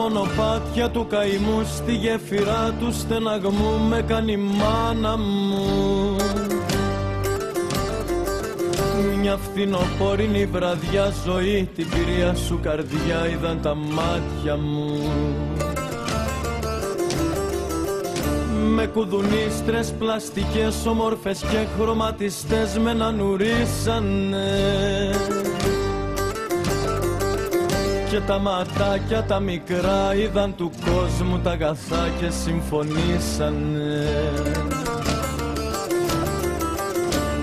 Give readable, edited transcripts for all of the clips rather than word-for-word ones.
μονοπάτια του καημού, στη γέφυρα του στεναγμού με κάνει η μάνα μου. Μια φθινοπόρινη βραδιά ζωή, την πυρία σου καρδιά είδαν τα μάτια μου. Με κουδουνίστρες πλαστικές όμορφες και χρωματιστές με να νουρίσανε. Και τα ματάκια τα μικρά είδαν του κόσμου τα αγαθά και συμφωνήσανε.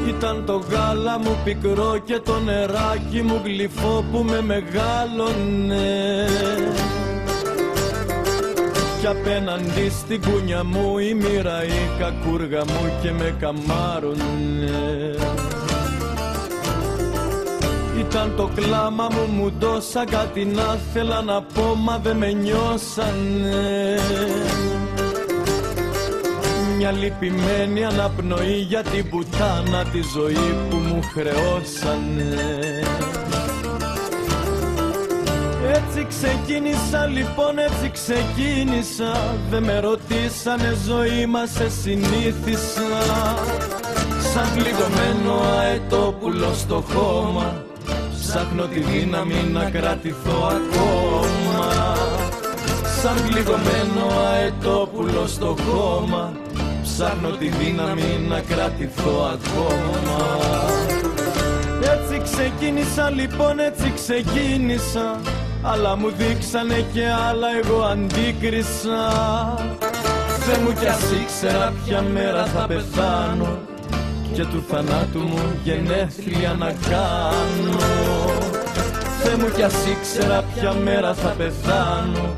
Ήταν το γάλα μου πικρό και το νεράκι μου γλυφό που με μεγάλωνε. Κι απέναντι στην κούνια μου η μοίρα η κακούργα μου και με καμάρουνε. Ήταν το κλάμα μου μουντόσα, κάτι να θέλα να πω μα δε με νιώσανε. Μια λυπημένη αναπνοή για την πουτάνα τη ζωή που μου χρεώσανε. Έτσι ξεκίνησα λοιπόν, έτσι ξεκίνησα. Δε με ρωτήσανε ζωή μας, σε συνήθισα. Σαν πληγωμένο αετόπουλο στο χώμα, ψάχνω τη δύναμη να κρατηθώ ακόμα. Σαν πληγωμένο αετόπουλο στο χώμα, ψάχνω τη δύναμη να κρατηθώ ακόμα. Έτσι ξεκίνησα λοιπόν, έτσι ξεκίνησα. Αλλά μου δείξανε και άλλα, εγώ αντίκρισα. Θεέ μου κι ας ήξερα ποια μέρα θα πεθάνω και του θανάτου μου γενέθλια να κάνω. Θεέ μου κι ας ήξερα ποια μέρα θα πεθάνω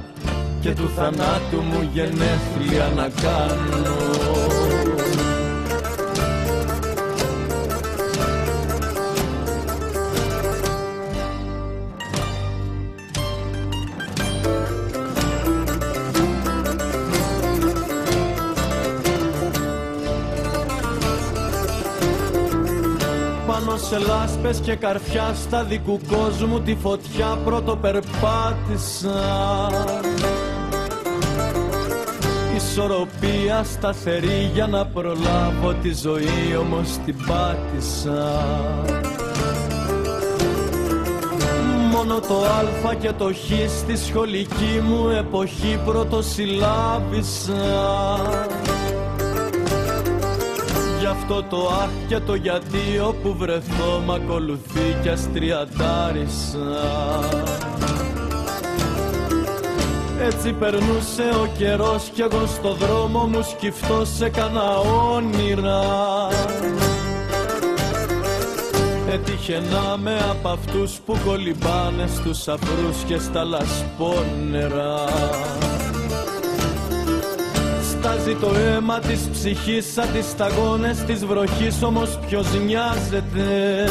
και του θανάτου μου γενέθλια να κάνω. Πάνω σε λάσπες και καρφιά στα δικού κόσμου τη φωτιά πρώτο περπάτησα. Ισορροπία σταθερή για να προλάβω τη ζωή, όμως την πάτησα. Μόνο το α και το χ στη σχολική μου εποχή πρωτοσυλλάβησα. Γι' αυτό το αχ και το γιατί όπου βρεθώ μ' ακολουθεί κι ας τριαντάρισα. Έτσι περνούσε ο καιρός κι εγώ στο δρόμο μου σκυφτός έκανα όνειρα. Έτυχε να με απ' αυτούς που κολυμπάνε στους αφρούς και στα λασπόνερα. Στάζει το αίμα της ψυχής σαν τις σταγόνες της βροχής, όμως ποιος νοιάζεται.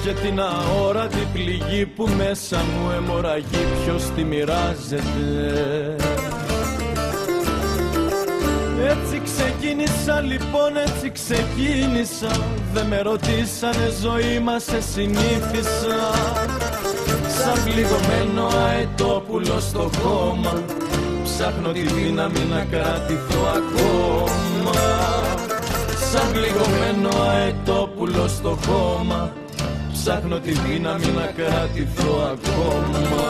Και την αόρατη πληγή που μέσα μου αιμορραγεί, ποιος τη μοιράζεται. Έτσι ξεκίνησα λοιπόν, έτσι ξεκίνησα. Δε με ρωτήσανε ζωή μας, σε συνήθισα. Σαν πληγωμένο αετόπουλο στο χώμα, ψάχνω τη δύναμη να κρατηθώ ακόμα. Σαν πληγωμένο αετόπουλο στο χώμα, ψάχνω τη δύναμη να κρατηθώ ακόμα.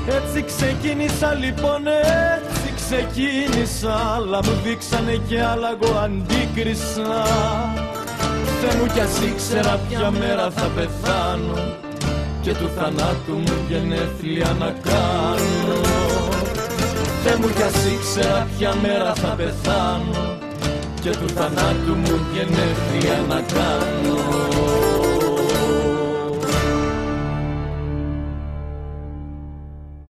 Έτσι ξεκίνησα λοιπόν, έτσι ξεκίνησα. Αλλά μου δείξανε και άλλα, εγώ αντίκρισα. Θεέ μου κι ας ήξερα ποια μέρα θα πεθάνω και του θανάτου μου γενέθλια να κάνω. Θεέ μου κι ας ήξερα ποια μέρα θα πεθάνω και του θανάτου μου γενέθλια να κάνω.